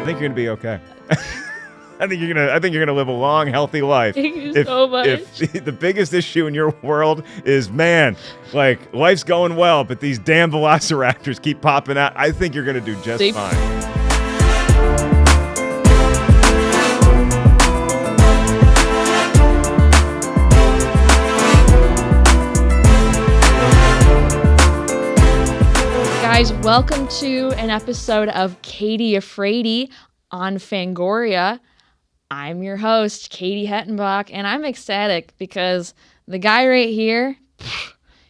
think you're gonna be okay. I think you're gonna live a long, healthy life. Thank you so much. If the biggest issue in your world is, man, like life's going well, but these damn velociraptors keep popping out, I think you're gonna do just fine. Guys, welcome to an episode of Katie Afraidy on Fangoria. I'm your host, Katie Hettenbach, and I'm ecstatic because the guy right here,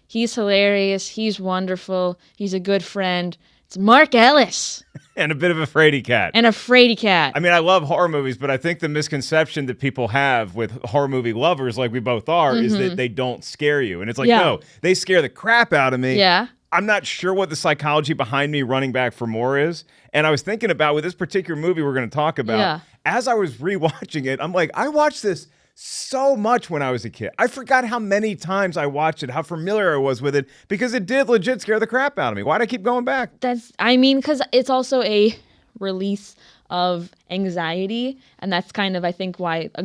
he's hilarious, he's wonderful, he's a good friend. It's Mark Ellis. And a bit of a fraidy cat. And a fraidy cat. I mean, I love horror movies, but I think the misconception that people have with horror movie lovers, like we both are, is that they don't scare you. And it's like, no, they scare the crap out of me. Yeah. I'm not sure what the psychology behind me running back for more is. And I was thinking about with this particular movie we're going to talk about, as I was rewatching it, I'm like, I watched this so much when I was a kid. I forgot how many times I watched it, how familiar I was with it, because it did legit scare the crap out of me. Why'd I keep going back? Because it's also a release of anxiety, and that's kind of, I think, why a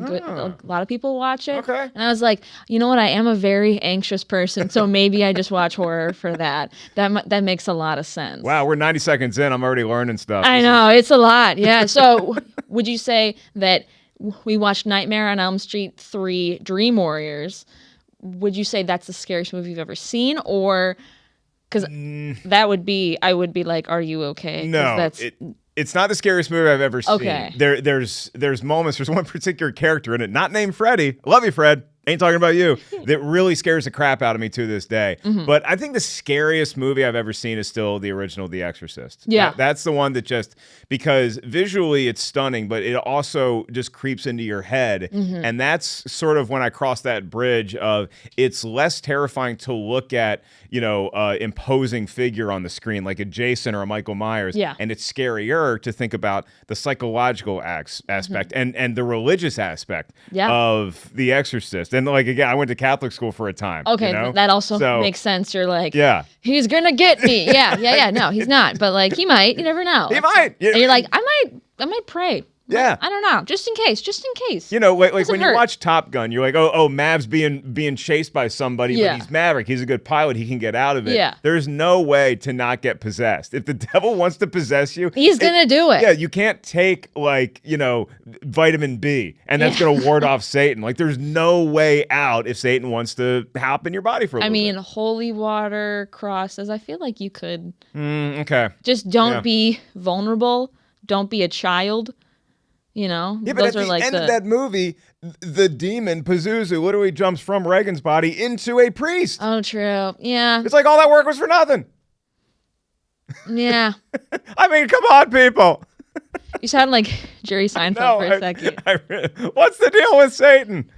lot of people watch it. Okay. And I was like, you know what? I am a very anxious person, so maybe I just watch horror for that. That makes a lot of sense. Wow, we're 90 seconds in. I'm already learning stuff. I know, it's a lot. Yeah. So would you say that we watched Nightmare on Elm Street 3 Dream Warriors? Would you say that's the scariest movie you've ever seen? Or, because I would be like, are you okay? No, it's not the scariest movie I've ever seen. Okay. There's moments, there's one particular character in it, not named Freddy. I love you, Fred. Ain't talking about you. That really scares the crap out of me to this day. But I think the scariest movie I've ever seen is still the original The Exorcist. Yeah. That's the one that just, because visually it's stunning, but it also just creeps into your head. And that's sort of when I cross that bridge of it's less terrifying to look at, imposing figure on the screen like a Jason or a Michael Myers. Yeah. And it's scarier to think about the psychological aspect and the religious aspect of The Exorcist. And like, again, I went to Catholic school for a time. Okay, that also makes sense. You're like, he's gonna get me. Yeah. No, he's not. But like, he might. You never know. He might. And you're like, I might pray. Yeah. I don't know. Just in case. Like when you watch Top Gun, you're like, oh, Mav's being chased by somebody, but he's Maverick. He's a good pilot. He can get out of it. Yeah. There's no way to not get possessed. If the devil wants to possess you, he's going to do it. Yeah, you can't take vitamin B and that's going to ward off Satan. Like there's no way out if Satan wants to hop in your body for a little bit. Holy water, crosses. I feel like you could. Okay. Just don't be vulnerable. Don't be a child. But those at the end of that movie, the demon, Pazuzu, literally jumps from Reagan's body into a priest. Oh, true. Yeah. It's like all that work was for nothing. Yeah. I mean, come on, people. You sound like Jerry Seinfeld for a second. What's the deal with Satan?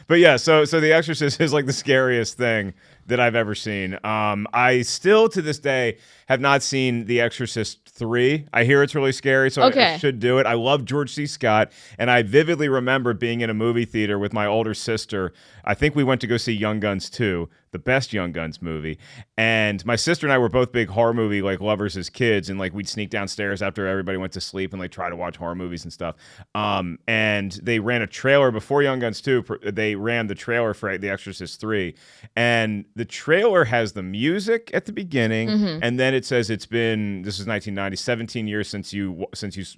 But yeah, so The Exorcist is like the scariest thing that I've ever seen. I still, to this day, have not seen The Exorcist 3. I hear it's really scary, so I should do it. I love George C. Scott, and I vividly remember being in a movie theater with my older sister. I think we went to go see Young Guns 2, the best Young Guns movie. And my sister and I were both big horror movie lovers as kids, and we'd sneak downstairs after everybody went to sleep and try to watch horror movies and stuff. And they ran a trailer before Young Guns 2. They ran the trailer for The Exorcist 3, and the trailer has the music at the beginning, and then it says this is 1990, 17 years since you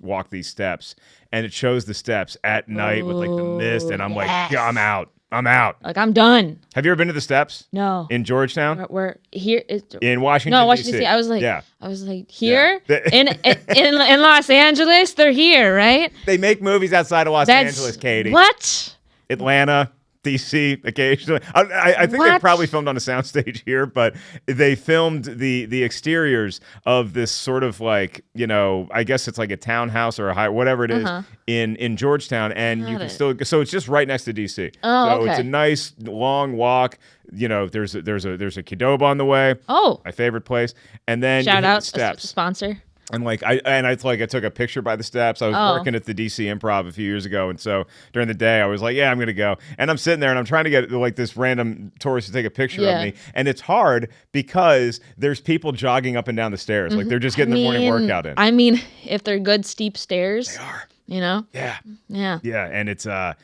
walked these steps, and it shows the steps at night with the mist, and I'm like, yeah, I'm out. Like, I'm done. Have you ever been to the steps? No. In Georgetown? We're here. In Washington, No, Washington, D.C. I was like, here? In Los Angeles? They're here, right? They make movies outside of Los Angeles, Katie. What? Atlanta, D.C. occasionally. I think they probably filmed on a soundstage here, but they filmed the exteriors of this sort of I guess it's like a townhouse or a whatever it is in Georgetown, and you can still. So it's just right next to D.C. Oh, so it's a nice long walk. There's a Qdoba on the way. Oh, my favorite place, and then shout out steps. Sponsor. And I took a picture by the steps. I was working at the DC Improv a few years ago, and so during the day I was like, "Yeah, I'm gonna go." And I'm sitting there and I'm trying to get like this random tourist to take a picture of me, and it's hard because there's people jogging up and down the stairs, like they're just getting their morning workout in. I mean, if they're good steep stairs, they are. You know? Yeah. Yeah. Yeah, and it's a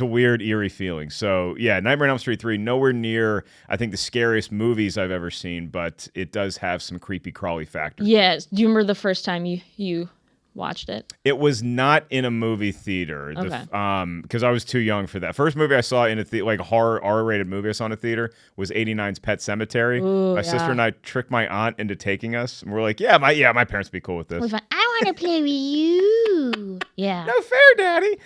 weird, eerie feeling. So yeah, Nightmare on Elm Street 3, nowhere near I think the scariest movies I've ever seen, but it does have some creepy crawly factors. Yes. Do you remember the first time you watched it? It was not in a movie theater. Okay. Because I was too young for that. First movie I saw in a like horror R-rated movie I saw in a theater was '89's Pet Sematary. Ooh, my sister and I tricked my aunt into taking us, and we're like, my parents would be cool with this. I want to play with you. Yeah. No fair, Daddy.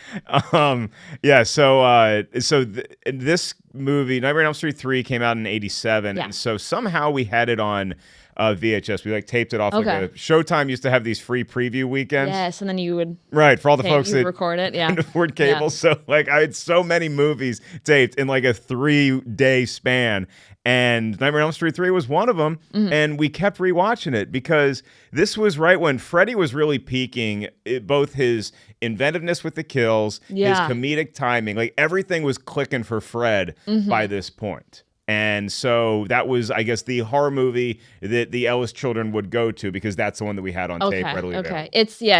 This movie, Nightmare on Elm Street 3, came out in '87, and so somehow we had it on VHS. We taped it off. Okay. Like Showtime used to have these free preview weekends. Yes, and then you would for all the folks that record it. Yeah, couldn't afford cable. Yeah. So I had so many movies taped in like a 3-day span. And Nightmare on Elm Street 3 was one of them. Mm-hmm. And we kept rewatching it because this was right when Freddy was really peaking, both his inventiveness with the kills, his comedic timing. Like everything was clicking for Fred by this point. And so that was, I guess, the horror movie that the Ellis children would go to because that's the one that we had on tape readily available.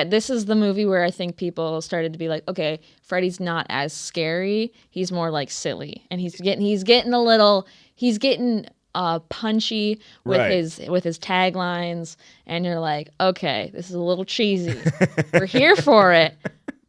This is the movie where I think people started to be like, okay, Freddy's not as scary. He's more like silly. And he's getting punchy with his taglines. And you're like, okay, this is a little cheesy. We're here for it.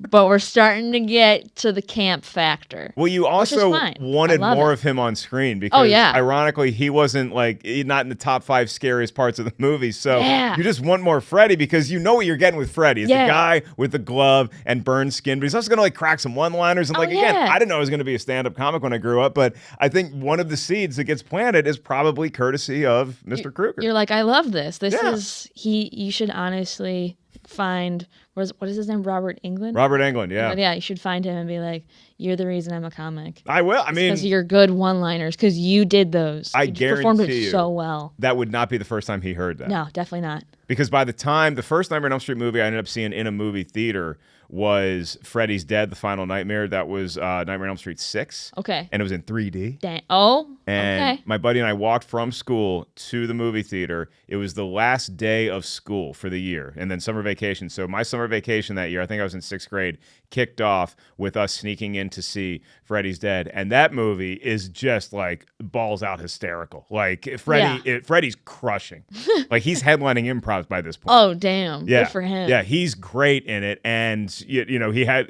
But we're starting to get to the camp factor. Well, you also wanted more of him on screen because, ironically, he wasn't not in the top 5 scariest parts of the movie. So you just want more Freddy because you know what you're getting with Freddy. It's the guy with the glove and burned skin, but he's also going to crack some one-liners. And again, I didn't know I was going to be a stand-up comic when I grew up, but I think one of the seeds that gets planted is probably courtesy of Mr. Krueger. You're like, I love this. This is you should honestly find what is his name? Robert Englund? Robert Englund, yeah. Yeah, you should find him and be like, you're the reason I'm a comic. I will. I mean, because of your good one-liners, because you did those. I you guarantee performed it so well. That would not be the first time he heard that. No, definitely not. Because by the time the first Nightmare on Elm Street movie I ended up seeing in a movie theater was Freddy's Dead, The Final Nightmare. That was Nightmare on Elm Street 6. Okay. And it was in 3D. Dang. Oh, and my buddy and I walked from school to the movie theater. It was the last day of school for the year, and then summer vacation. So my summer vacation that year, I think I was in 6th grade, kicked off with us sneaking in to see Freddy's Dead. And that movie is just like balls out hysterical. Like Freddy's crushing. Like he's headlining improvs by this point. Oh, damn. Yeah. Good for him. Yeah, he's great in it. And, he had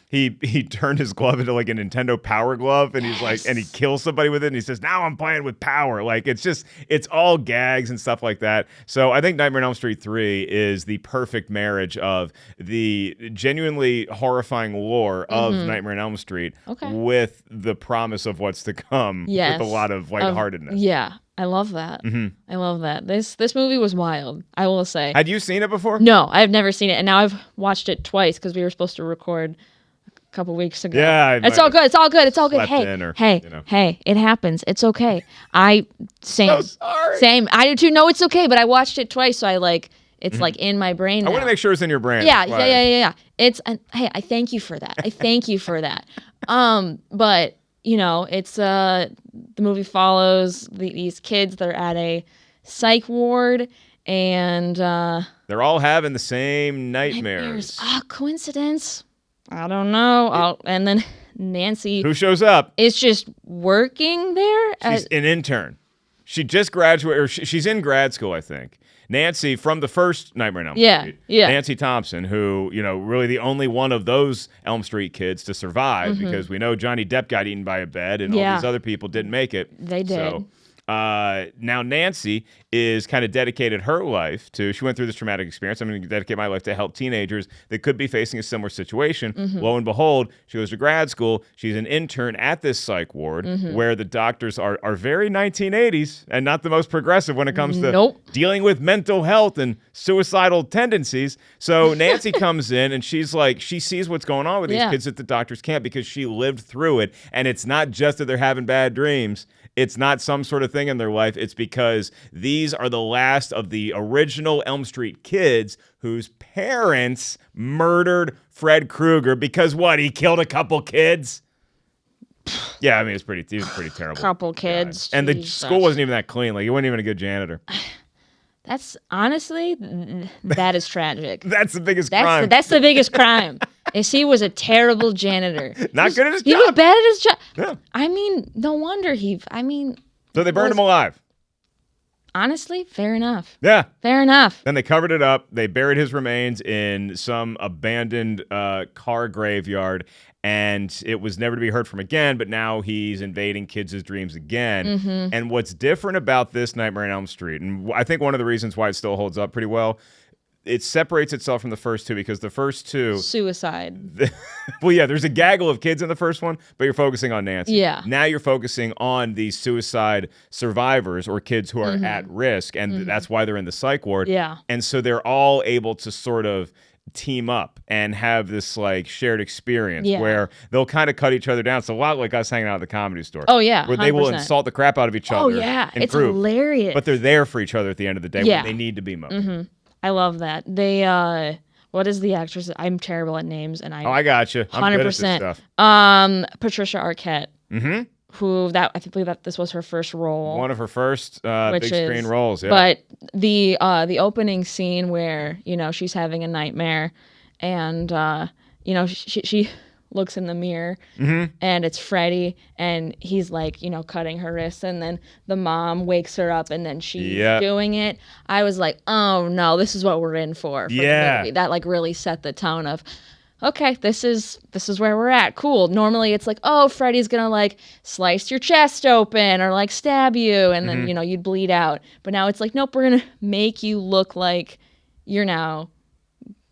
he turned his glove into like a Nintendo Power Glove, and he's like, and he kills somebody with it, and he says, now I'm playing with power. Like, it's all gags and stuff like that. So I think Nightmare on Elm Street 3 is the perfect marriage of the genuinely horrifying lore of Nightmare on Elm Street with the promise of what's to come with a lot of lightheartedness. Yeah. I love that. Mm-hmm. I love that. This movie was wild, I will say. Had you seen it before? No, I've never seen it. And now I've watched it twice because we were supposed to record a couple weeks ago. Yeah. It's all good. It's all good. It's all good. Hey, it happens. It's okay. So sorry. Same. I do too. No, it's okay. But I watched it twice, so it's like in my brain now. I want to make sure it's in your brain. Yeah. Hey, I thank you for that. I thank you for that. But it's the movie follows these kids that are at a psych ward, and they're all having the same nightmares. Coincidence? I don't know. And then Nancy, who shows up, is just working there. She's an intern. She just graduated, or she's in grad school, I think. Nancy from the first Nightmare on Elm Street. Yeah. Nancy Thompson, who, really the only one of those Elm Street kids to survive, because we know Johnny Depp got eaten by a bed and all these other people didn't make it. They did. So, now Nancy is kind of dedicated her life to, she went through this traumatic experience. I'm going to dedicate my life to help teenagers that could be facing a similar situation. Lo and behold, she goes to grad school. She's an intern at this psych ward where the doctors are very 1980s and not the most progressive when it comes to dealing with mental health and suicidal tendencies. So Nancy comes in and she's like, she sees what's going on with these kids at the doctor's camp because she lived through it. And it's not just that they're having bad dreams. it's not some sort of thing in their life. It's because these are the last of the original Elm Street kids whose parents murdered Fred Krueger because what? He killed a couple kids? Yeah, I mean, he was pretty terrible. Couple kids. And the Jesus. school wasn't even that clean. Like, he wasn't even a good janitor. That's honestly, that is tragic. That's the biggest crime. That's the biggest crime. Is he was a terrible janitor. Not good at his job. He was bad at his job. Yeah. I mean, no wonder So they burned him alive. Honestly, fair enough. Yeah. Fair enough. Then they covered it up. They buried his remains in some abandoned car graveyard, and it was never to be heard from again, but now he's invading kids' dreams again. Mm-hmm. And what's different about this Nightmare on Elm Street, and I think one of the reasons why it still holds up pretty well, it separates itself from the first two because the first two... Suicide. Well, yeah, there's a gaggle of kids in the first one, but you're focusing on Nancy. Yeah. Now you're focusing on these suicide survivors or kids who are at risk, and that's why they're in the psych ward. Yeah. And so they're all able to sort of team up and have this like shared experience where they'll kind of cut each other down. It's a lot like us hanging out at the Comedy Store. Oh, yeah, Where they will 100%. insult the crap out of each other. Oh, yeah. in It's group, hilarious. But they're there for each other at the end of the day when they need to be most. I love that. They, what is the actress? I'm terrible at names, and I got you. I'm 100%. good at this stuff. Patricia Arquette. Mm-hmm. Who I believe that this was her first role. One of her first big screen roles, yeah. But the opening scene where, she's having a nightmare and, she looks in the mirror and it's Freddy and he's like, cutting her wrists, and then the mom wakes her up and then she's doing it. I was like, oh no, this is what we're in for the movie. That like really set the tone of, okay, this is where we're at. Cool. Normally it's like, oh, Freddy's gonna like slice your chest open or like stab you and then, you'd bleed out. But now it's like, nope, we're gonna make you look like you're now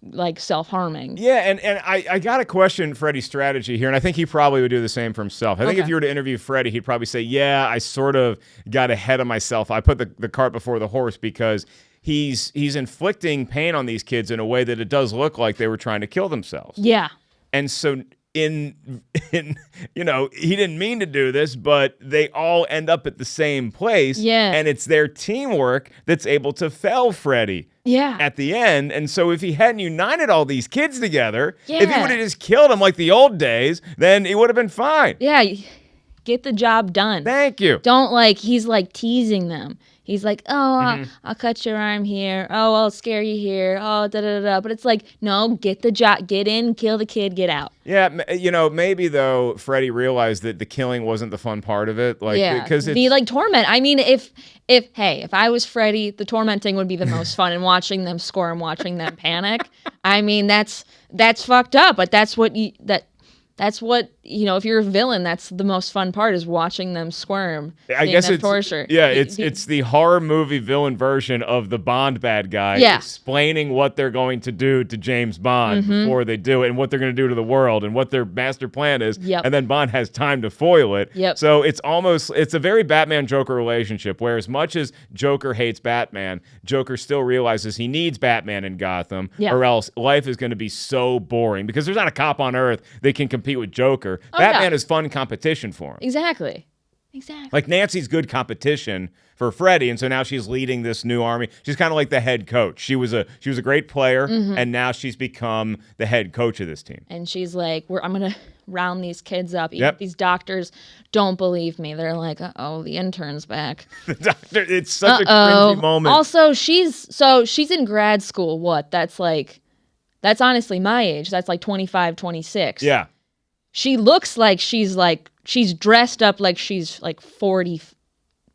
like self-harming. Yeah, and I got to question Freddy's strategy here, and I think he probably would do the same for himself. I think if you were to interview Freddy, he'd probably say, yeah, I sort of got ahead of myself. I put the cart before the horse because he's inflicting pain on these kids in a way that it does look like they were trying to kill themselves. Yeah. And so in he didn't mean to do this, but they all end up at the same place. Yeah. And it's their teamwork that's able to fell Freddy. Yeah. At the end. And so if he hadn't united all these kids together, if he Yeah. would have just killed them like the old days, then it would have been fine. Yeah. Get the job done. Thank you. Don't he's like teasing them. He's like, oh, I'll cut your arm here. Oh, I'll scare you here. Oh, da-da-da-da. But it's like, no, get the job. Get in, kill the kid, get out. Yeah, maybe though Freddy realized that the killing wasn't the fun part of it. Because it's... the torment. I mean, if I was Freddy, the tormenting would be the most fun, and watching them squirm, watching them panic. I mean, that's fucked up, but that's what if you're a villain, that's the most fun part, is watching them squirm. I guess them it's torture. Yeah, it's the horror movie villain version of the Bond bad guy explaining what they're going to do to James Bond before they do it, and what they're going to do to the world, and what their master plan is. Yep. And then Bond has time to foil it. Yep. So it's a very Batman-Joker relationship, where as much as Joker hates Batman, Joker still realizes he needs Batman in Gotham, or else life is going to be so boring, because there's not a cop on Earth that can compete with Joker. Batman is fun competition for him. Exactly. Like, Nancy's good competition for Freddy, and so now she's leading this new army. She's kind of like the head coach. She was a great player, and now she's become the head coach of this team. And she's like, I'm gonna round these kids up. Even if these doctors don't believe me, they're like, uh-oh, the intern's back. The doctor, it's such a cringy moment. Also, she's in grad school. What? That's honestly my age. That's like 25, 26. Yeah. She looks like she's dressed up like she's like 40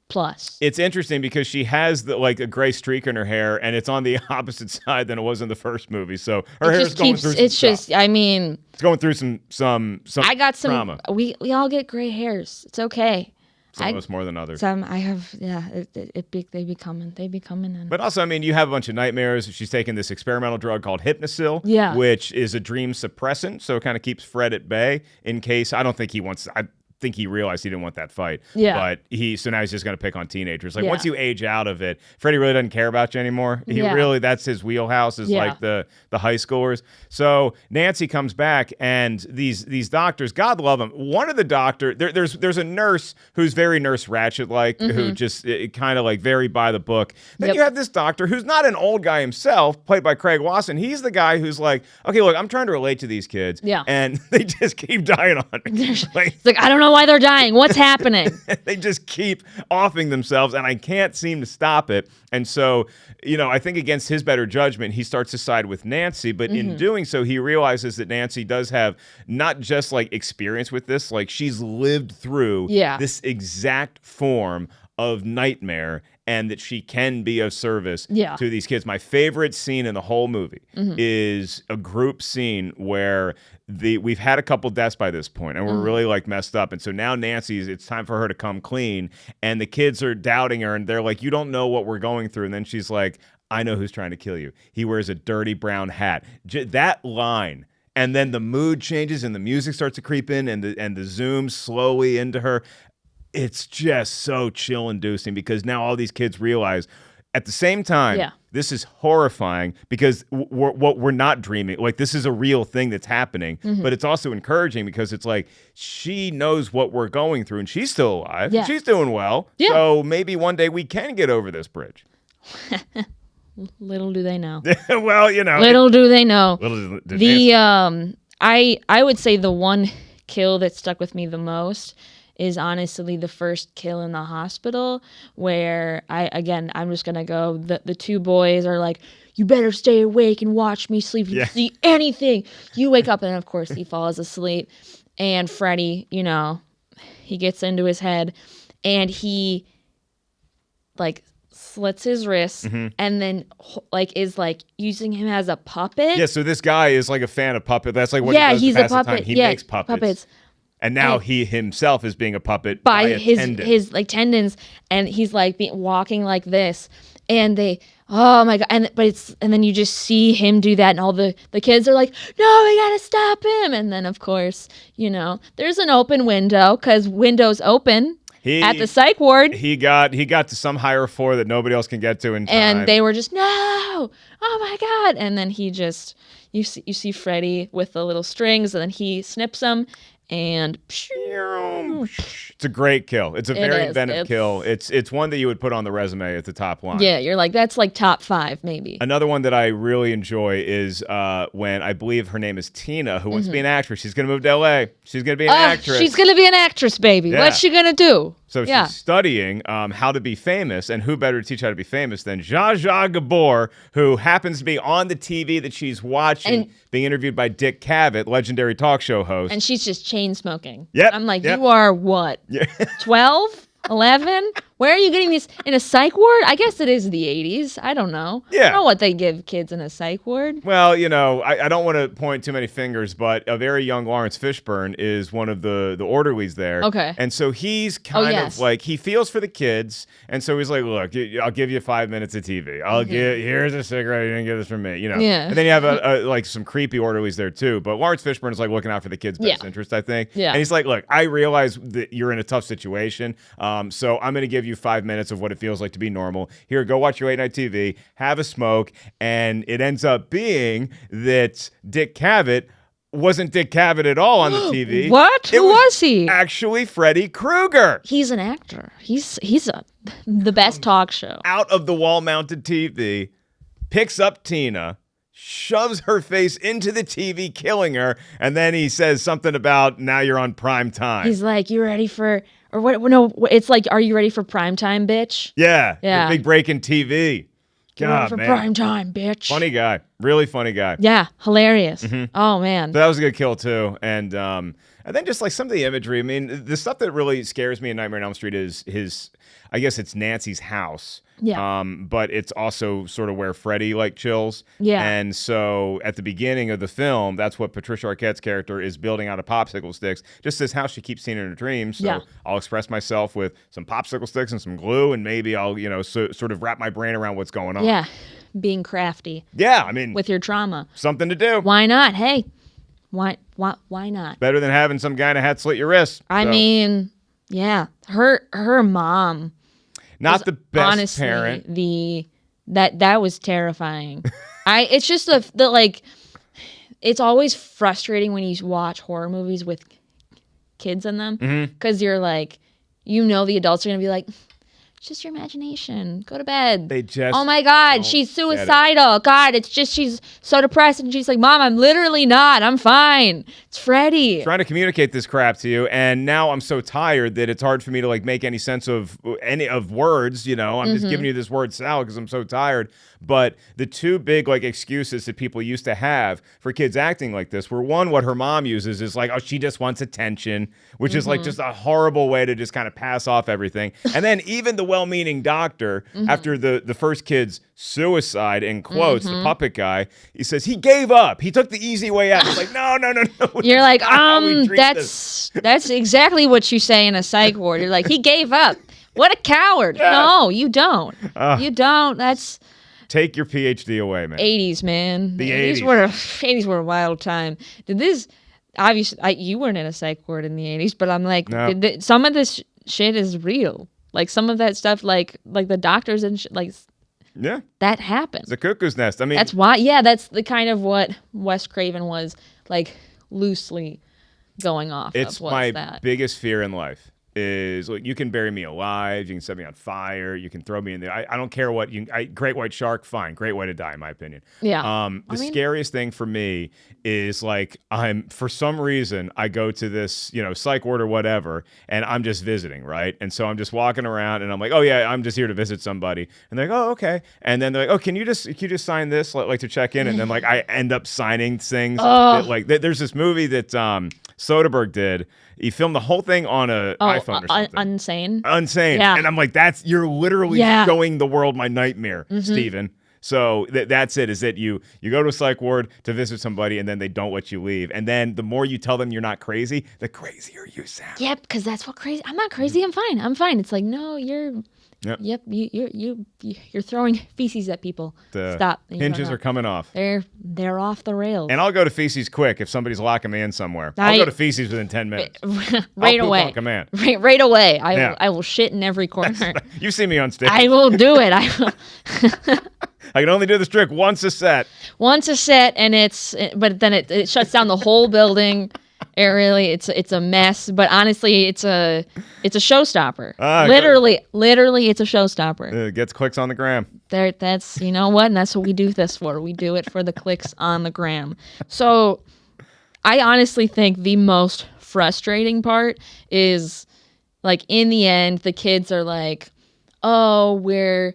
plus. It's interesting because she has a gray streak in her hair, and it's on the opposite side than it was in the first movie. So her hair's going through some stuff. It's going through some I got some trauma. We all get gray hairs. It's okay. Some of us more than others. Some I have, they be coming in. But also, I mean, you have a bunch of nightmares. She's taking this experimental drug called Hypnosil, which is a dream suppressant, so it kind of keeps Fred at bay in case, I don't think he wants, think he realized he didn't want that fight. Yeah. But so now he's just going to pick on teenagers. Like Yeah. once you age out of it, Freddy really doesn't care about you anymore. He Yeah. really, that's his wheelhouse is Yeah. like the high schoolers. So Nancy comes back and these doctors, God love them. One of the there's a nurse who's very Nurse Ratched-like, who just kind of like very by the book. Then Yep. you have this doctor who's not an old guy himself, played by Craig Wasson. He's the guy who's like, okay, look, I'm trying to relate to these kids. Yeah. And they just keep dying on me. Like, It's like, I don't know why they're dying. What's happening? they just keep offing themselves, and I can't seem to stop it. And so, I think against his better judgment, he starts to side with Nancy. But in doing so, he realizes that Nancy does have not just like experience with this, like she's lived through this exact form of nightmare, and that she can be of service to these kids. My favorite scene in the whole movie is a group scene where we've had a couple deaths by this point, and we're really like messed up. And so now it's time for her to come clean, and the kids are doubting her, and they're like, you don't know what we're going through. And then she's like, I know who's trying to kill you. He wears a dirty brown hat. That line. And then the mood changes and the music starts to creep in, and the zoom slowly into her. It's just so chill-inducing because now all these kids realize at the same time, this is horrifying because we're not dreaming. Like, this is a real thing that's happening, but it's also encouraging because it's like she knows what we're going through and she's still alive. Yeah. She's doing well. Yeah. So maybe one day we can get over this bridge. Little do they know. Well, Little do they know. Little did I would say the one kill that stuck with me the most is honestly the first kill in the hospital, where I'm just gonna go. The two boys are like, you better stay awake and watch me sleep. If you see anything, you wake up. And of course he falls asleep. And Freddy, he gets into his head and he like slits his wrist and then like is like using him as a puppet. Yeah, so this guy is like a fan of puppet. That's like what he does he's to pass a puppet. the time. He makes puppets. And now he himself is being a puppet by his like tendons, and he's like walking like this, and they, oh my god, and then you just see him do that, and all the kids are like, no, we gotta stop him, and then of course there's an open window because windows open at the psych ward. He got to some higher floor that nobody else can get to in time, and they were just no, oh my god, and then he just you see Freddy with the little strings, and then he snips them. And it's a great kill. It's a very inventive kill. It's one that you would put on the resume at the top line. Yeah, you're like, that's like top 5 maybe. Another one that I really enjoy is when I believe her name is Tina, who wants to be an actress. She's going to move to LA. She's going to be an actress. She's going to be an actress, baby. Yeah. What's she going to do? So she's studying how to be famous, and who better to teach how to be famous than Zsa Zsa Gabor, who happens to be on the TV that she's watching, being interviewed by Dick Cavett, legendary talk show host. And she's just chain smoking. Yep. I'm like, you are what? 12? 11? Where are you getting these? In a psych ward? I guess it is the 80s. I don't know. Yeah. I don't know what they give kids in a psych ward. Well, I don't want to point too many fingers, but a very young Lawrence Fishburne is one of the orderlies there. Okay. And so he's kind of like, he feels for the kids. And so he's like, look, I'll give you 5 minutes of TV. Here's a cigarette. You didn't get this from me, Yeah. And then you have like some creepy orderlies there too. But Lawrence Fishburne is like looking out for the kids' best interest, I think. Yeah. And he's like, look, I realize that you're in a tough situation. So I'm going to give you 5 minutes of what it feels like to be normal. Here, go watch your late night TV, have a smoke. And it ends up being that Dick Cavett wasn't Dick Cavett at all on the TV. What? Who was he? Actually, Freddy Krueger. He's an actor. He's the best talk show. Out of the wall-mounted TV, picks up Tina, shoves her face into the TV, killing her, and then he says something about, now you're on prime time. He's like, you ready for... Or what? No, it's like, are you ready for prime time, bitch? Yeah. The big break in TV. God, for man. prime time, bitch. Funny guy. Really funny guy. Yeah, hilarious. Oh, man. So that was a good kill, too. And then just like some of the imagery. I mean, the stuff that really scares me in Nightmare on Elm Street is I guess it's Nancy's house. Yeah. But it's also sort of where Freddy like chills. Yeah. And so at the beginning of the film, that's what Patricia Arquette's character is building out of popsicle sticks. Just this house she keeps seeing in her dreams. So I'll express myself with some popsicle sticks and some glue, and maybe I'll, sort of wrap my brain around what's going on. Yeah. Being crafty. Yeah. I mean, with your trauma. something to do. Why not? Hey, Why not? Better than having some guy in a hat slit your wrist. I mean, yeah, her mom. Not the best honestly, parent. That was terrifying. It's just the like. It's always frustrating when you watch horror movies with kids in them because you're like, the adults are gonna be like, it's just your imagination. Go to bed. They just oh my God, she's suicidal. God, it's just she's so depressed, and she's like, Mom, I'm literally not. I'm fine. It's Freddy. Trying to communicate this crap to you, and now I'm so tired that it's hard for me to like make any sense of any of words. I'm just giving you this word salad because I'm so tired. But the two big like excuses that people used to have for kids acting like this were, one, what her mom uses is like, oh, she just wants attention, which is like just a horrible way to just kind of pass off everything. And then even the well-meaning doctor, after the first kid's suicide, in quotes, the puppet guy, he says he gave up. He took the easy way out. It's like, no. You're like, that's exactly what you say in a psych ward. You're like, he gave up. What a coward. Yeah. No, you don't. You don't. That's... Take your PhD away, man. 80s, man. The 80s were a wild time. Did this... Obviously, you weren't in a psych ward in the 80s, but I'm like, no. Some of this shit is real. Like, some of that stuff, like the doctors and like... Yeah. That happened. It's a cuckoo's nest. I mean... That's why... Yeah, that's the kind of what Wes Craven was, like, loosely going off It's of. my biggest fear in life. Is like, you can bury me alive, you can set me on fire, you can throw me in there. I don't care what great white shark, fine, great way to die in my opinion. Yeah. Scariest thing for me is like for some reason I go to this psych ward or whatever, and I'm just visiting, right? And so I'm just walking around and I'm like, oh yeah, I'm just here to visit somebody, and they're like, oh okay, and then they're like, oh can you just sign this like to check in, and then like I end up signing things. There's this movie that Soderbergh did. He filmed the whole thing on a iPhone or something. Unsane. Yeah. And I'm like, you're literally showing the world my nightmare, Steven. So that's it, is that you go to a psych ward to visit somebody, and then they don't let you leave. And then the more you tell them you're not crazy, the crazier you sound. Yep, because that's what crazy... I'm not crazy, I'm fine. It's like, no, you're... Yep, you're throwing feces at people. Stop. Hinges are coming off. They're off the rails. And I'll go to feces quick if somebody's locking me in somewhere. I'll go to feces within 10 minutes. Right I'll away. Poop on command. Right away. I will shit in every corner. You see me on stage. I will do it. I will. I can only do this trick once a set. But then it shuts down the whole building. It's a mess, but honestly, it's a showstopper. Literally, it's a showstopper. It gets clicks on the gram. That's what, and that's what we do this for. We do it for the clicks on the gram. So, I honestly think the most frustrating part is, like, in the end, the kids are like, "Oh, we're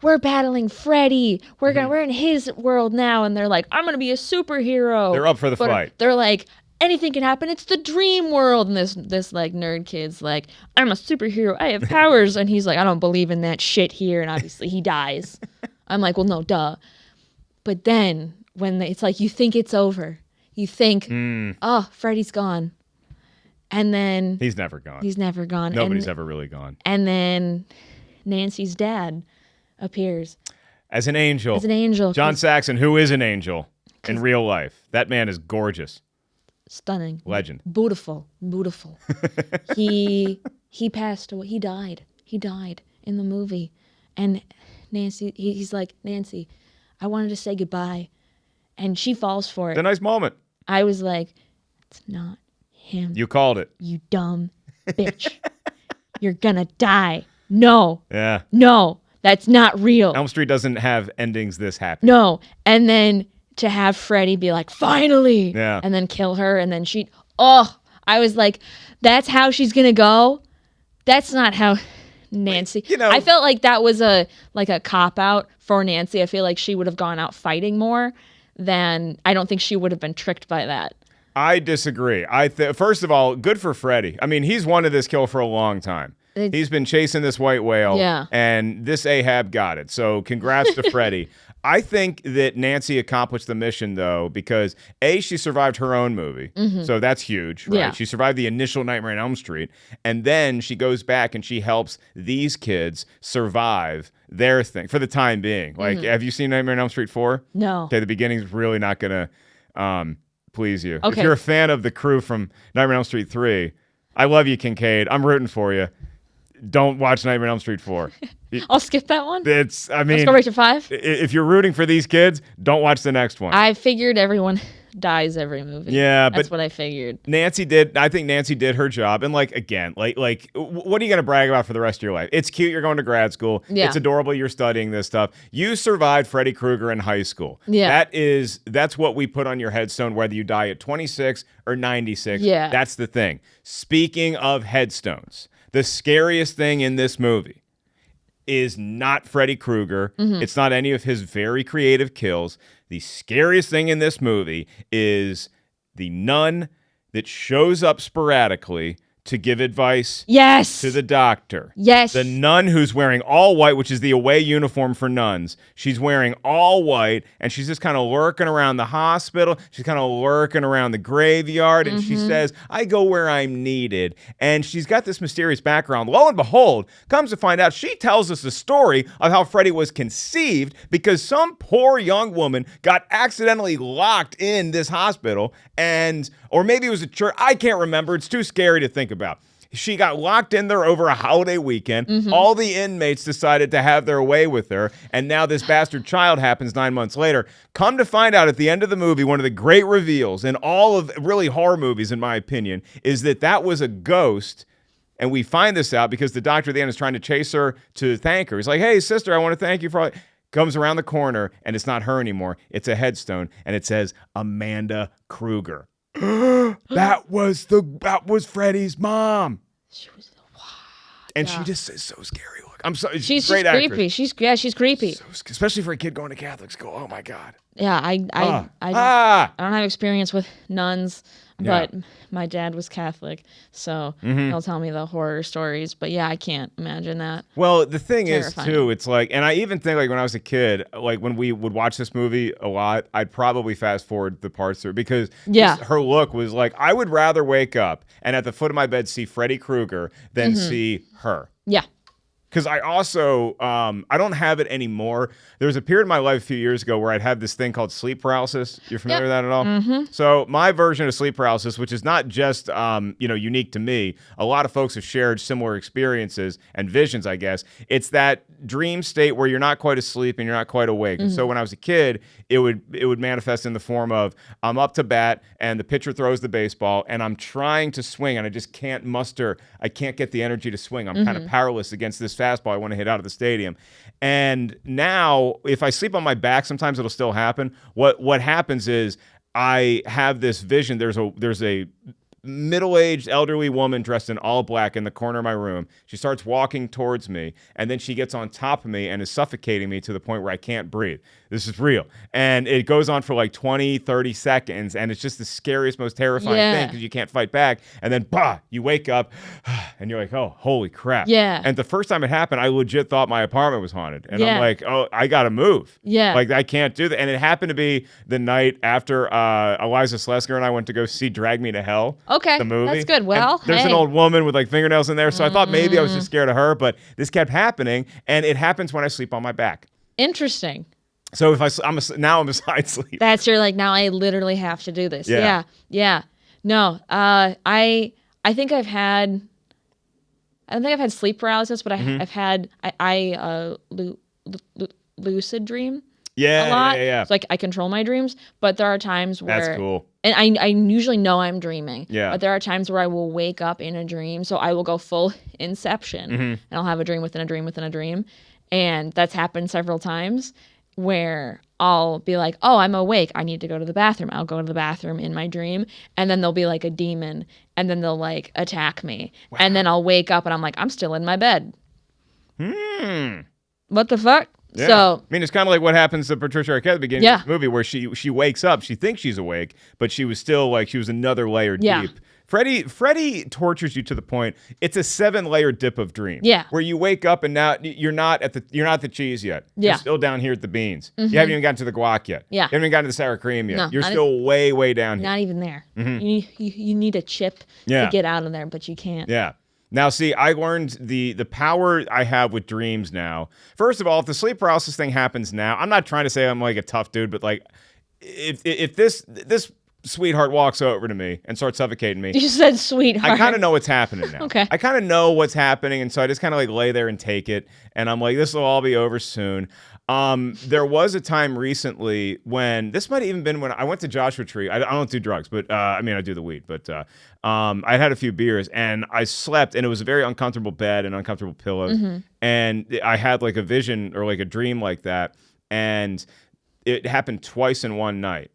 battling Freddy. We're in his world now," and they're like, "I'm gonna be a superhero." They're up for the fight. They're like, anything can happen. It's the dream world. And this like nerd kid's like, I'm a superhero. I have powers. And he's like, I don't believe in that shit here. And obviously he dies. I'm like, well, no, duh. But then when it's like, you think it's over. You think, oh, Freddy's gone. And then... He's never gone. Nobody's ever really gone. And then Nancy's dad appears. As an angel. John Saxon, who is an angel in real life. That man is gorgeous. Stunning. Legend. Beautiful. He passed away. He died in the movie. And Nancy, he's like, Nancy, I wanted to say goodbye. And she falls for it. It's a nice moment. I was like, it's not him. You called it. You dumb bitch. You're gonna die. No. Yeah. No, that's not real. Elm Street doesn't have endings this happy. No. And then... to have Freddy be like, finally, and then kill her, and then I was like, that's how she's gonna go? That's not how Nancy... I felt like that was a cop-out for Nancy. I feel like she would have gone out fighting more than... I don't think she would have been tricked by that. I disagree. First of all, good for Freddy. I mean, he's wanted this kill for a long time. He's been chasing this white whale, and this Ahab got it. So congrats to Freddy. I think that Nancy accomplished the mission, though, because, A, she survived her own movie. So that's huge, right? Yeah. She survived the initial Nightmare on Elm Street. And then she goes back and she helps these kids survive their thing for the time being. Like, have you seen Nightmare on Elm Street 4? No. Okay, the beginning's really not going to please you. Okay. If you're a fan of the crew from Nightmare on Elm Street 3, I love you, Kincaid. I'm rooting for you. Don't watch Nightmare on Elm Street 4. I'll skip that one. Let's go right to 5. If you're rooting for these kids, don't watch the next one. I figured everyone dies every movie. Yeah, that's but what I figured. I think Nancy did her job. And what are you going to brag about for the rest of your life? It's cute you're going to grad school. Yeah. It's adorable you're studying this stuff. You survived Freddy Krueger in high school. Yeah. That's what we put on your headstone, whether you die at 26 or 96. Yeah. That's the thing. Speaking of headstones, the scariest thing in this movie is not Freddy Krueger. Mm-hmm. It's not any of his very creative kills. The scariest thing in this movie is the nun that shows up sporadically to give advice Yes. to the doctor. Yes. The nun who's wearing all white, which is the away uniform for nuns. She's wearing all white, and she's just kind of lurking around the hospital. She's kind of lurking around the graveyard, and she says, I go where I'm needed. And she's got this mysterious background. Lo and behold, comes to find out, she tells us the story of how Freddy was conceived because some poor young woman got accidentally locked in this hospital, or maybe it was a church. I can't remember. It's too scary to think about. She got locked in there over a holiday weekend. All the inmates decided to have their way with her. And now this bastard child happens 9 months later. Come to find out at the end of the movie, one of the great reveals in all of really horror movies, in my opinion, is that was a ghost. And we find this out because the doctor at the end is trying to chase her to thank her. He's like, hey, sister, I want to thank you for all. Comes around the corner, and it's not her anymore. It's a headstone, and it says Amanda Krueger. That was Freddy's mom. She was And she just is so scary. Look, I'm sorry. She's great just actress. creepy. She's creepy. Especially for a kid going to Catholic school. Oh my God. Yeah, I don't have experience with nuns, but my dad was Catholic, so he'll tell me the horror stories. But yeah, I can't imagine that. Well, the thing Terrifying. is too, it's like, and I even think like when I was a kid, like when we would watch this movie a lot, I'd probably fast forward the parts through because just her look was like, I would rather wake up and at the foot of my bed see Freddy Krueger than see her. Yeah. Because I also, I don't have it anymore. There was a period in my life a few years ago where I'd have this thing called sleep paralysis. You're familiar with that at all? Mm-hmm. So my version of sleep paralysis, which is not just, unique to me, a lot of folks have shared similar experiences and visions, I guess. It's that dream state where you're not quite asleep and you're not quite awake. And so when I was a kid, it would manifest in the form of I'm up to bat and the pitcher throws the baseball and I'm trying to swing and I just can't I can't get the energy to swing. I'm kind of powerless against this fastball I want to hit out of the stadium. And now if I sleep on my back, sometimes it'll still happen. What happens is I have this vision. There's a middle-aged elderly woman dressed in all black in the corner of my room. She starts walking towards me, and then she gets on top of me and is suffocating me to the point where I can't breathe. This is real. And it goes on for like 20, 30 seconds, and it's just the scariest, most terrifying thing because you can't fight back. And then, you wake up, and you're like, oh, holy crap. Yeah. And the first time it happened, I legit thought my apartment was haunted. And I'm like, oh, I got to move. Yeah. Like, I can't do that. And it happened to be the night after Eliza Schlesinger and I went to go see Drag Me to Hell. Okay, The movie. that's good. Well, and there's an old woman with like fingernails in there, so I thought maybe I was just scared of her, but this kept happening, and it happens when I sleep on my back. Interesting. So if I'm a side sleep. That's your like now I literally have to do this. Yeah. No, I think I've had sleep paralysis, but I've had lucid dream. Yeah, a lot. yeah. So like I control my dreams, but there are times where That's cool. And I usually know I'm dreaming. Yeah. But there are times where I will wake up in a dream, so I will go full Inception, and I'll have a dream within a dream within a dream, and that's happened several times where I'll be like, oh, I'm awake. I need to go to the bathroom. I'll go to the bathroom in my dream, and then there'll be like a demon, and then they'll like attack me, and then I'll wake up and I'm like, I'm still in my bed. What the fuck? Yeah. So I mean, it's kind of like what happens to Patricia Arquette at the beginning of this movie, where she wakes up, she thinks she's awake, but she was still like she was another layer deep. Freddy tortures you to the point it's a 7-layer dip of dream. Yeah. Where you wake up and now you're not the cheese yet. Yeah. You're still down here at the beans. You haven't even gotten to the guac yet. Yeah. You haven't even gotten to the sour cream yet. No, You're still way down here. not even there. You need a chip to get out of there, but you can't. Yeah. Now, see, I learned the power I have with dreams now. First of all, if the sleep paralysis thing happens now, I'm not trying to say I'm like a tough dude, but like if this sweetheart walks over to me and starts suffocating me. You said sweetheart. I kind of know what's happening now. Okay. I kind of know what's happening, and so I just kind of like lay there and take it, and I'm like, this will all be over soon. There was a time recently when this might have even been when I went to Joshua Tree. I don't do drugs, but I mean I do the weed. But I had a few beers and I slept, and it was a very uncomfortable bed and uncomfortable pillows, and I had like a vision or like a dream like that, and it happened twice in one night.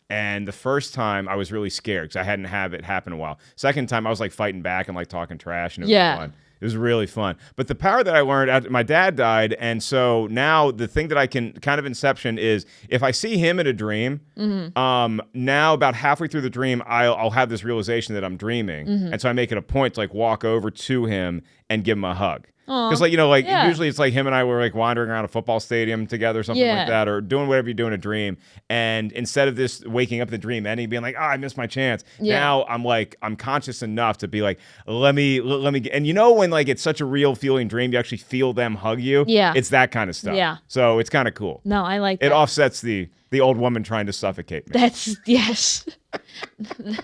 And the first time I was really scared because I hadn't had it happen in a while. Second time I was like fighting back and like talking trash, and it was fun. It was really fun. But the power that I learned after my dad died, and so now the thing that I can kind of inception is if I see him in a dream, now about halfway through the dream, I'll have this realization that I'm dreaming. And so I make it a point to like walk over to him and give him a hug. Because like, usually it's like him and I were like wandering around a football stadium together or something like that, or doing whatever you do in a dream. And instead of this waking up in the dream ending, being like, I missed my chance. Now I'm conscious enough to be like, let me get, and when like it's such a real feeling dream, you actually feel them hug you. Yeah. It's that kind of stuff. Yeah. So it's kind of cool. No, I like that. It offsets the old woman trying to suffocate me. Yes.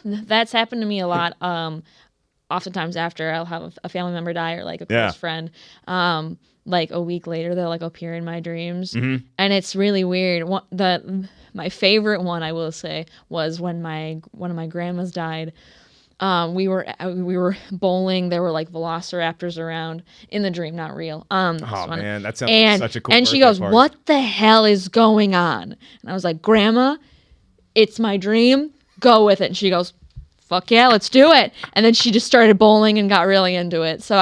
That's happened to me a lot. Oftentimes after I'll have a family member die or like a close friend, like a week later they'll like appear in my dreams, and it's really weird. My favorite one I will say was when one of my grandmas died. We were bowling. There were like velociraptors around in the dream, not real. Man, that sounds like such a cool. And she goes, party. "What the hell is going on?" And I was like, "Grandma, it's my dream. Go with it." And she goes, "Fuck yeah, let's do it." And then she just started bowling and got really into it. So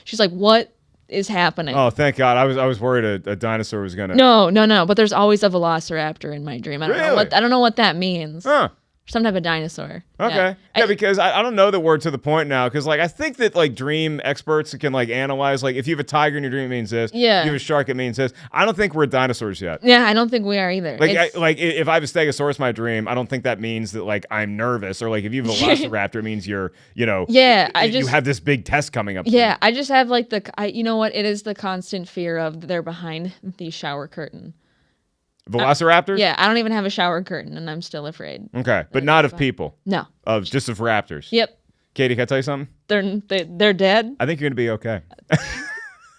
she's like, "What is happening?" Oh, thank God. I was worried a dinosaur was gonna. No. But there's always a velociraptor in my dream. I don't know what that means. Huh. Some type of dinosaur. Okay. Yeah, because I don't know the word to the point now. Because like I think that like dream experts can like analyze like if you have a tiger in your dream, it means this. Yeah. If you have a shark, it means this. I don't think we're dinosaurs yet. Yeah, I don't think we are either. Like if I have a stegosaurus in my dream, I don't think that means that like I'm nervous, or like if you have a velociraptor, it means you're you have this big test coming up. Yeah, I just have like you know what? It is the constant fear of they're behind the shower curtain. Velociraptors? Yeah, I don't even have a shower curtain, and I'm still afraid. Okay, but not of people. No. Just of raptors. Yep. Katie, can I tell you something? They're dead. I think you're gonna be okay.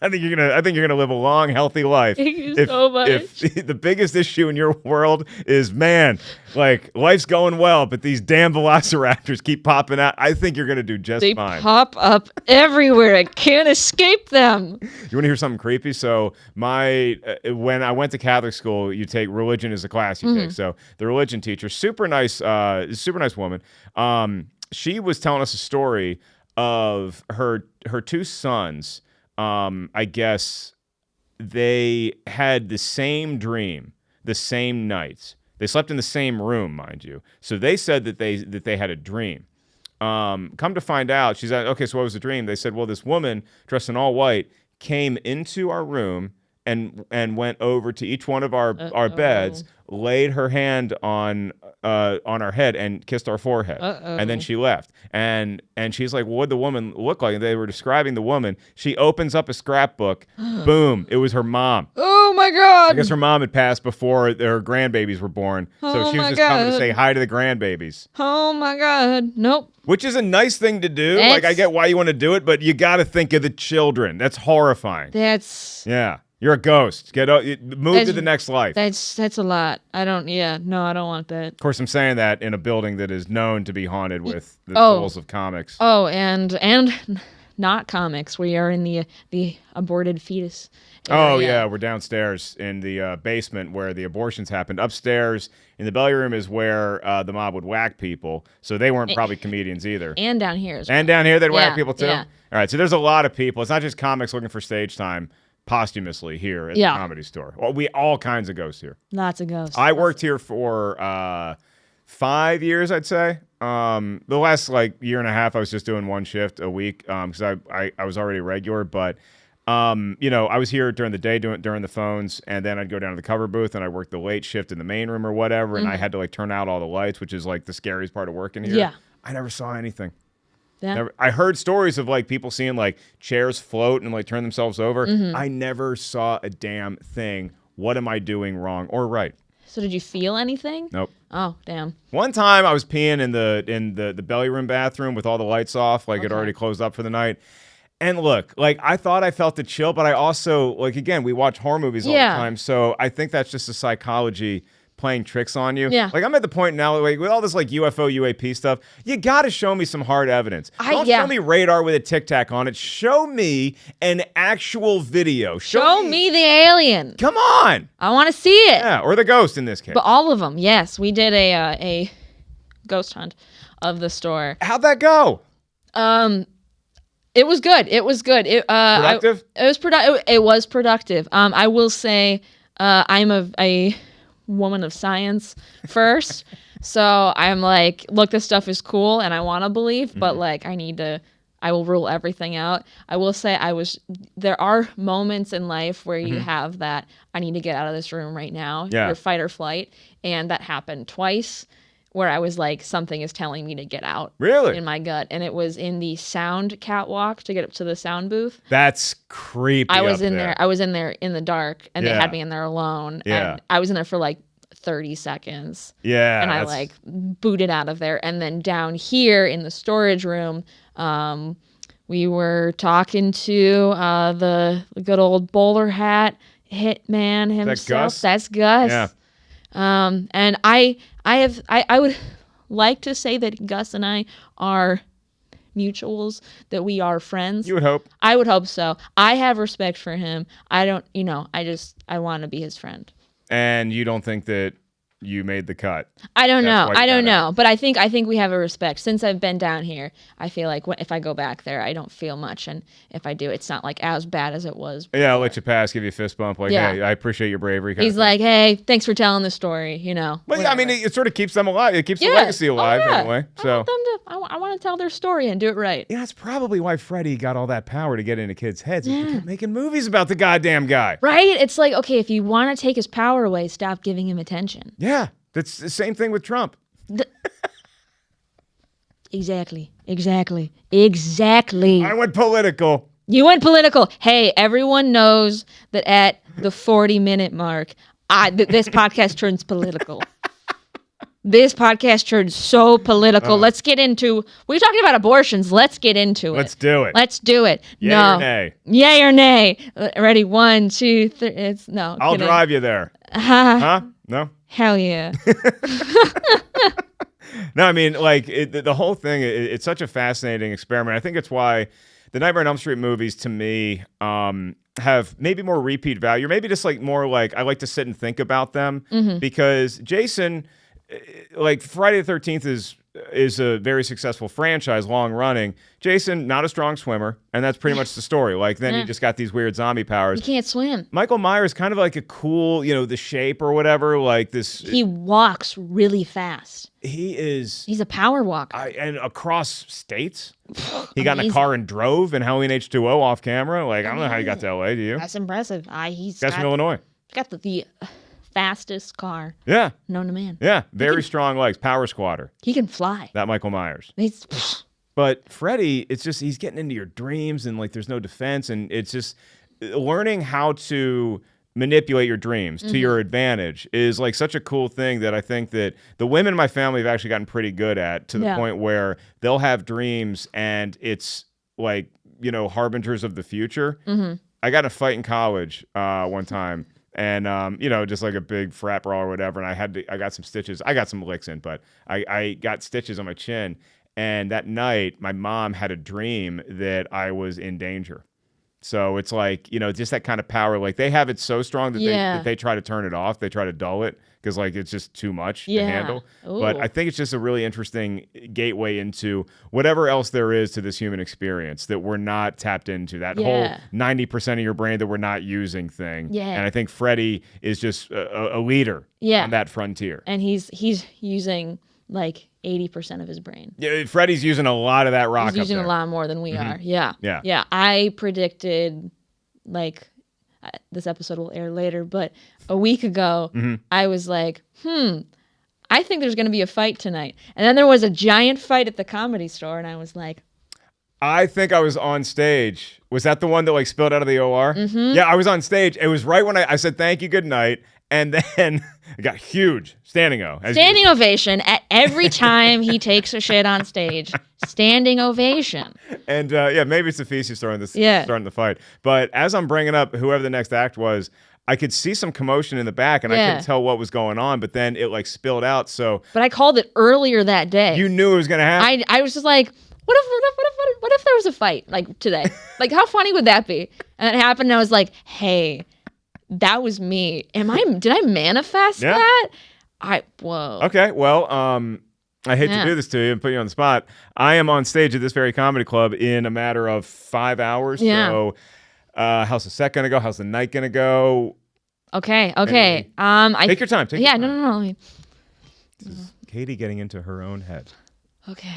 I think you're gonna live a long, healthy life. Thank you so much. If the biggest issue in your world is, man, like life's going well, but these damn velociraptors keep popping out, I think you're gonna do just fine. They pop up everywhere. I can't escape them. You want to hear something creepy? So when I went to Catholic school, you take religion as a class you take. So the religion teacher, super nice woman. She was telling us a story of her two sons. I guess they had the same dream, the same night. They slept in the same room, mind you. So they said that they had a dream. Come to find out, she's like, okay, so what was the dream? They said, well, this woman dressed in all white came into our room and went over to each one of our beds, laid her hand on our head and kissed our forehead. And then she left. And she's like, well, what'd the woman look like? And they were describing the woman. She opens up a scrapbook. Boom. It was her mom. Oh my God. I guess her mom had passed before her grandbabies were born. So she was just coming to say hi to the grandbabies. Oh my God. Nope. Which is a nice thing to do. Like, I get why you want to do it, but you got to think of the children. That's horrifying. Yeah. You're a ghost. Move to the next life. That's a lot. I don't want that. Of course, I'm saying that in a building that is known to be haunted with the souls of comics. Oh, and not comics. We are in the aborted fetus area. Oh, yeah. We're downstairs in the basement where the abortions happened. Upstairs in the belly room is where the mob would whack people. So they weren't probably comedians either. And down here as well. And down here they'd whack people too? Yeah. All right. So there's a lot of people. It's not just comics looking for stage time posthumously here at the Comedy Store. Well, all kinds of ghosts here. Lots of ghosts. I worked here for 5 years, I'd say. The last year and a half, I was just doing one shift a week because I was already regular. But I was here during the day during the phones, and then I'd go down to the cover booth and I worked the late shift in the main room or whatever, and I had to turn out all the lights, which is the scariest part of working here. Yeah. I never saw anything. Yeah. I heard stories of people seeing chairs float and turn themselves over. I never saw a damn thing. What am I doing wrong or right? So did you feel anything? Nope. Oh, damn. One time I was peeing in the belly room bathroom with all the lights off, like it already closed up for the night. And look, like I thought I felt the chill, but I also, like, again, we watch horror movies all the time, so I think that's just a psychology playing tricks on you. Yeah. Like I'm at the point now, like with all this like UFO, UAP stuff, you got to show me some hard evidence. Don't show me radar with a Tic Tac on it. Show me an actual video. Show me the alien. Come on. I want to see it. Yeah, or the ghost in this case. But all of them, yes. We did a ghost hunt of the store. How'd that go? It was good. It was good. Productive? It was productive. I will say I'm a woman of science first. So I'm like, look, this stuff is cool and I want to believe, but like I will rule everything out. I will say there are moments in life where you have that, I need to get out of this room right now. Your fight or flight. And that happened twice where I was like, something is telling me to get out. Really? In my gut. And it was in the sound catwalk to get up to the sound booth. That's creepy. I was in there in the dark and they had me in there alone. Yeah. And I was in there for like 30 seconds. Yeah. And I like booted out of there. And then down here in the storage room, we were talking to the good old bowler hat hitman himself. That's Gus. Yeah. And I would like to say that Gus and I are mutuals, that we are friends. You would hope. I would hope so. I have respect for him. I don't, I want to be his friend. And you don't think that you made the cut? I don't know. But I think we have a respect. Since I've been down here, I feel like if I go back there, I don't feel much. And if I do, it's not like as bad as it was before. Yeah, I'll let you pass, give you a fist bump. Like, hey, I appreciate your bravery. He's like, hey, thanks for telling the story, Well, I mean, it sort of keeps them alive. It keeps the legacy alive in a way. So I want to tell their story and do it right. Yeah, that's probably why Freddy got all that power to get into kids' heads. He kept making movies about the goddamn guy. Right? It's like, okay, if you want to take his power away, stop giving him attention. Yeah. That's the same thing with Trump. Exactly. I went political. You went political. Hey, everyone knows that at the 40-minute mark, this podcast turns political. This podcast turns so political. Let's get into... We're talking about abortions. Let's get into it. Let's do it. Yay or nay? Yay or nay? Ready? 1, 2, 3. I'll drive you there. Huh? No? Hell yeah. No, I mean, like, the whole thing, it's such a fascinating experiment. I think it's why the Nightmare on Elm Street movies, to me, have maybe more repeat value, or maybe just, like, more, like, I like to sit and think about them, because Jason, like, Friday the 13th is a very successful franchise, long running. Jason, not a strong swimmer, and that's pretty much the story. Like, then you just got these weird zombie powers. He can't swim. Michael Myers, kind of like a cool, the shape or whatever, like this. He walks really fast. He's a power walker. And across states. He got in a car and drove in Halloween H2O off camera. Like, I don't know how he got to LA, do you? That's impressive. He's from Illinois. Got the fastest car known to man. Yeah, very strong legs, power squatter. He can fly. That Michael Myers. But Freddy, it's just, he's getting into your dreams and like there's no defense, and it's just learning how to manipulate your dreams to your advantage is like such a cool thing that I think that the women in my family have actually gotten pretty good at, to the point where they'll have dreams and it's like, harbingers of the future. I got in a fight in college one time. And, just like a big frat brawl or whatever. And I got some stitches. I got some licks in, but I got stitches on my chin. And that night, my mom had a dream that I was in danger. So it's like, just that kind of power. Like, they have it so strong that they try to turn it off. They try to dull it because, like, it's just too much to handle. Ooh. But I think it's just a really interesting gateway into whatever else there is to this human experience that we're not tapped into. That whole 90% of your brain that we're not using thing. Yeah. And I think Freddy is just a leader on that frontier. And he's using, like, 80% of his brain. Yeah, Freddy's using a lot of that rock. He's using a lot more than we are. Yeah. I predicted, like, this episode will air later, but a week ago, I was like, I think there's going to be a fight tonight. And then there was a giant fight at the Comedy Store, and I was like, I think I was on stage. Was that the one that like spilled out of the OR? Yeah, I was on stage. It was right when I said thank you, good night. And then it got huge. Standing O. Standing ovation at every time he takes a shit on stage. Standing ovation. And maybe it's the feces starting the fight. But as I'm bringing up whoever the next act was, I could see some commotion in the back, and I couldn't tell what was going on. But then it like spilled out. So, but I called it earlier that day. You knew it was gonna happen. I was just like, what if there was a fight like today? Like, how funny would that be? And it happened, and I was like, hey, that was me. Did I manifest that? Whoa. Okay, well, I hate to do this to you and put you on the spot. I am on stage at this very comedy club in a matter of 5 hours. Yeah. So, how's the set gonna go? How's the night gonna go? Okay. Take your time. No. This is Katie getting into her own head. Okay.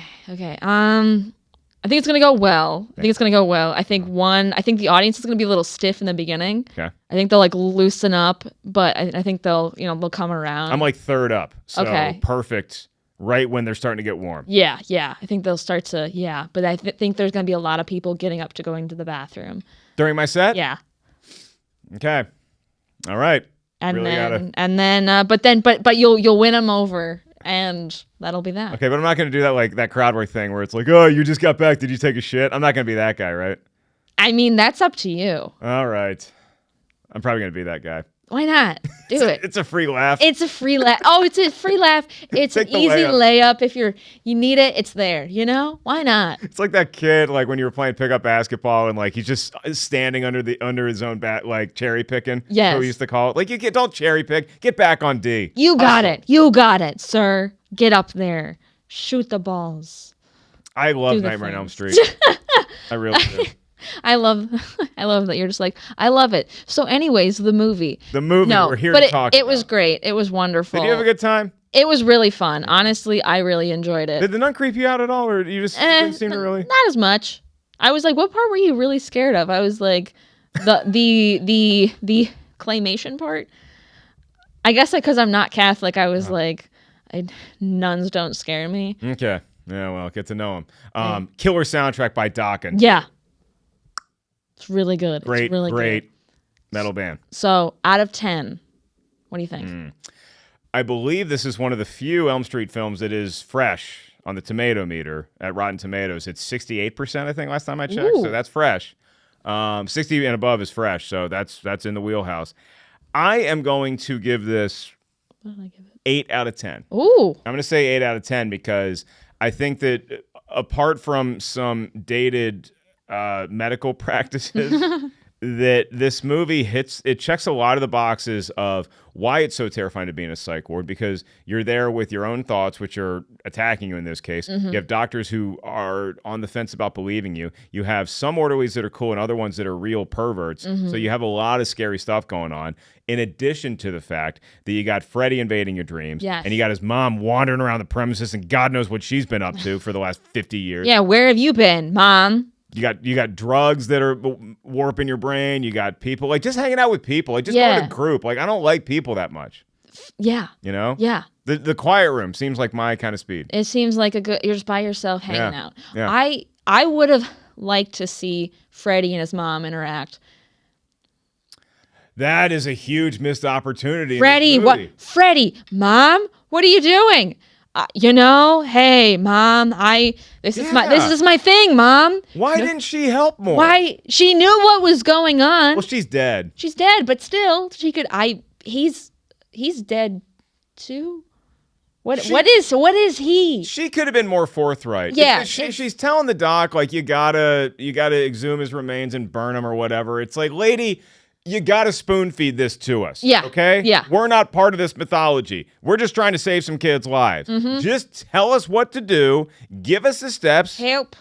I think it's gonna go well. I think the audience is gonna be a little stiff in the beginning. Okay. I think they'll like loosen up, but I think they'll come around. I'm like third up. So okay. Perfect. Right when they're starting to get warm. Yeah. I think they'll start to, but I think there's gonna be a lot of people getting up to going to the bathroom. During my set? Yeah. Okay. All right. But you'll win them over. And that'll be that. Okay, but I'm not going to do that like that crowd work thing where it's like, oh, you just got back. Did you take a shit? I'm not going to be that guy, right? I mean, that's up to you. All right. I'm probably going to be that guy. Why not? Do it. It's a free laugh. It's a free laugh. Oh, it's a free laugh. It's an easy layup. If you need it, it's there. Why not? It's like that kid, like when you were playing pickup basketball, and like he's just standing under his own bat, like cherry picking. Yes. So we used to call it. Like don't cherry pick. Get back on D. You got it. You got it, sir. Get up there. Shoot the balls. I love Nightmare on Elm Street. I really do. I love that you're just like, I love it. So anyways, the movie. No, we're here to talk it was great. It was wonderful. Did you have a good time? It was really fun. Honestly, I really enjoyed it. Did the nun creep you out at all, or you just didn't seem to really? Not as much. I was like, what part were you really scared of? I was like, the claymation part. I guess because I'm not Catholic, I was like, nuns don't scare me. Okay. Yeah, well, get to know him. Killer soundtrack by Dokken. Yeah. It's really good. Great good. metal band. So, out of 10, what do you think? I believe this is one of the few Elm Street films that is fresh on the tomato meter at Rotten Tomatoes. It's 68%, I think, last time I checked. Ooh. So that's fresh. 60 and above is fresh, so that's in the wheelhouse. I am going to give this 8 out of 10. Ooh. I'm going to say 8 out of 10 because I think that apart from some dated medical practices, that this movie checks a lot of the boxes of why it's so terrifying to be in a psych ward, because you're there with your own thoughts, which are attacking you in this case. Mm-hmm. You have doctors who are on the fence about believing you. You have some orderlies that are cool and other ones that are real perverts. Mm-hmm. So you have a lot of scary stuff going on, in addition to the fact that you got Freddy invading your dreams. Yes. And you got his mom wandering around the premises, and God knows what she's been up to for the last 50 years. Yeah, where have you been, Mom? You got drugs that are warping your brain. You got people like just hanging out with people. Like just going to a group. Like I don't like people that much. Yeah. Yeah. The quiet room seems like my kind of speed. It seems like you're just by yourself hanging out. Yeah. I would have liked to see Freddy and his mom interact. That is a huge missed opportunity. Freddy, what? Freddy, Mom, what are you doing? Hey, Mom, this is my thing, Mom. Why didn't she help more? Why? She knew what was going on. Well, she's dead. She's dead, but still, she could. He's dead too. What is he? She could have been more forthright. Yeah, she's telling the doc like you gotta exhume his remains and burn him or whatever. It's like, lady, you got to spoon feed this to us. Yeah. Okay? Yeah. We're not part of this mythology. We're just trying to save some kids' lives. Mm-hmm. Just tell us what to do. Give us the steps. Help.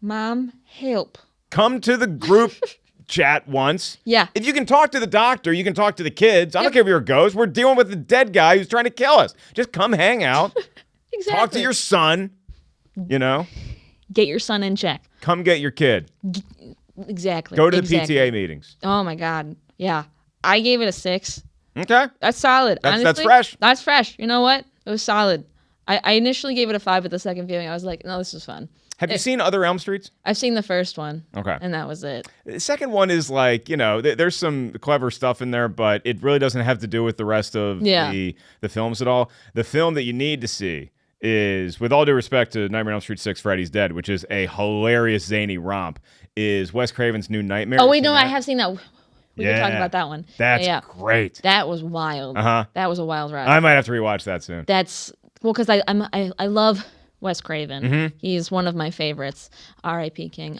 Mom, help. Come to the group chat once. Yeah. If you can talk to the doctor, you can talk to the kids. I don't care if you're a ghost. We're dealing with a dead guy who's trying to kill us. Just come hang out. Exactly. Talk to your son. Get your son in check. Come get your kid. Exactly. Go to the PTA meetings. Oh my God. Yeah. I gave it a 6. Okay. That's solid. Honestly, that's fresh. That's fresh. You know what? It was solid. I initially gave it a 5 at the second viewing. I was like, no, this is fun. Have you seen other Elm Streets? I've seen the first one. Okay. And that was it. The second one is like, there's some clever stuff in there, but it really doesn't have to do with the rest of the films at all. The film that you need to see is, with all due respect to Nightmare on Elm Street 6, Freddy's Dead, which is a hilarious, zany romp, is Wes Craven's New Nightmare. Oh, wait, no, I have seen that. We can talk about that one. That's great. That was wild. That was a wild ride. I might have to rewatch that soon. That's, well, because I love Wes Craven. Mm-hmm. He's one of my favorites. R.I.P. King.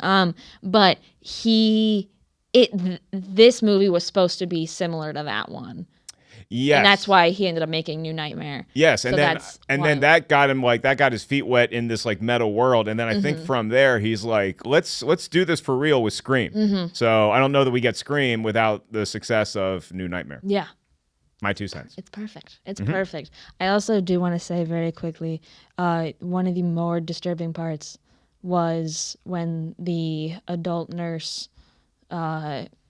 But this movie was supposed to be similar to that one. Yes. And that's why he ended up making New Nightmare. Yes, and then that got him that got his feet wet in this like metal world, and then I think from there he's like, let's do this for real with Scream. Mm-hmm. So I don't know that we get Scream without the success of New Nightmare. Yeah. My 2 cents. It's perfect. It's perfect. I also do want to say very quickly, one of the more disturbing parts was when the adult nurse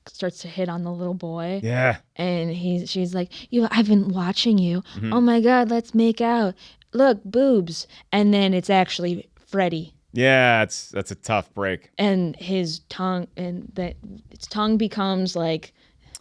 starts to hit on the little boy. Yeah. And she's like, I've been watching you. Mm-hmm. Oh my God, let's make out. Look, boobs. And then it's actually Freddy. Yeah, that's a tough break. And his tongue, its tongue becomes like...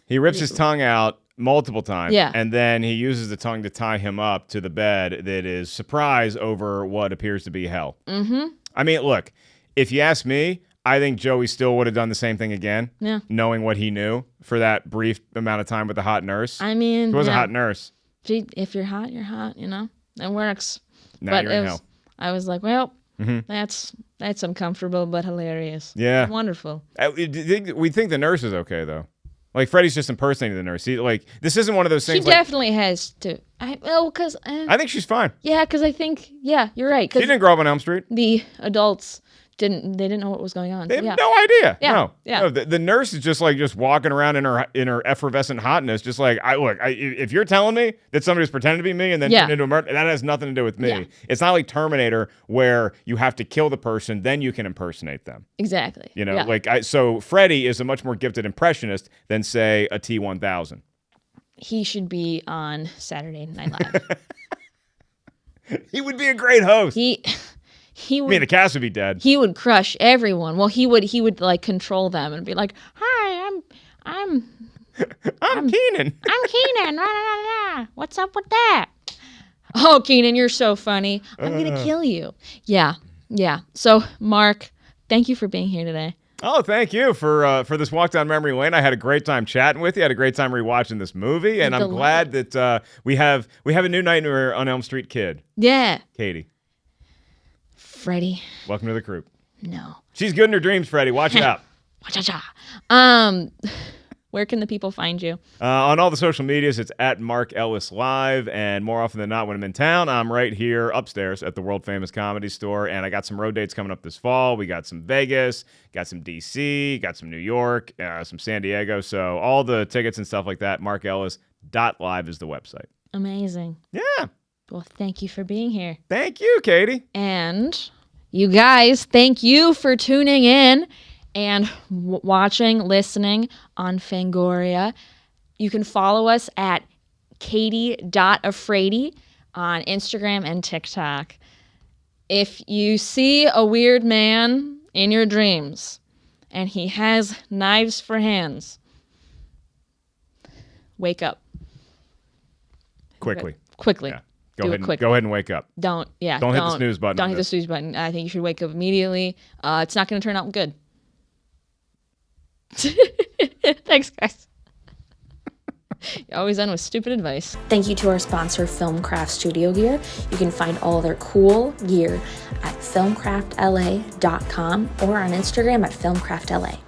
He rips his tongue out multiple times. Yeah. And then he uses the tongue to tie him up to the bed that is surprise over what appears to be hell. Mm-hmm. I mean, look, if you ask me, I think Joey still would have done the same thing again, knowing what he knew for that brief amount of time with the hot nurse. I mean... She was a hot nurse. If you're hot, you're hot, It works. Now you're in hell. I was like, well, that's uncomfortable but hilarious. Yeah. Wonderful. We think the nurse is okay, though. Like, Freddy's just impersonating the nurse. This isn't one of those things. She definitely has to. I think she's fine. Yeah, because I think, you're right. She didn't grow up on Elm Street. The adults didn't know what was going on. They have no idea. Yeah. No, the nurse is just walking around in her effervescent hotness, just like, if you're telling me that somebody's pretending to be me and then turned into a murder, that has nothing to do with me. Yeah. It's not like Terminator where you have to kill the person, then you can impersonate them. Exactly. So Freddy is a much more gifted impressionist than, say, a T-1000. He should be on Saturday Night Live. He would be a great host. He would, the cast would be dead. He would crush everyone. Well, he would like control them and be like, "Hi, I'm Keenan. I'm Keenan. What's up with that? Oh, Keenan, you're so funny. I'm gonna kill you." Yeah. So, Mark, thank you for being here today. Oh, thank you for this walk down memory lane. I had a great time chatting with you. I had a great time rewatching this movie, and I'm glad that we have a new Nightmare on Elm Street kid. Yeah, Katie. Freddie. Welcome to the group. No. She's good in her dreams, Freddie. Watch out. Where can the people find you? On all the social medias, it's at Mark Ellis Live, and more often than not, when I'm in town, I'm right here upstairs at the world-famous Comedy Store, and I got some road dates coming up this fall. We got some Vegas, got some D.C., got some New York, some San Diego, so all the tickets and stuff like that, markellis.live is the website. Amazing. Yeah. Well, thank you for being here. Thank you, Katie. And you guys, thank you for tuning in and watching, listening on Fangoria. You can follow us at katie.afraidy on Instagram and TikTok. If you see a weird man in your dreams and he has knives for hands, wake up. Quickly. Yeah. Go ahead and wake up. Don't hit the snooze button. Don't hit the snooze button. I think you should wake up immediately. It's not going to turn out good. Thanks, guys. You always end with stupid advice. Thank you to our sponsor, Filmcraft Studio Gear. You can find all their cool gear at filmcraftla.com or on Instagram at filmcraftla.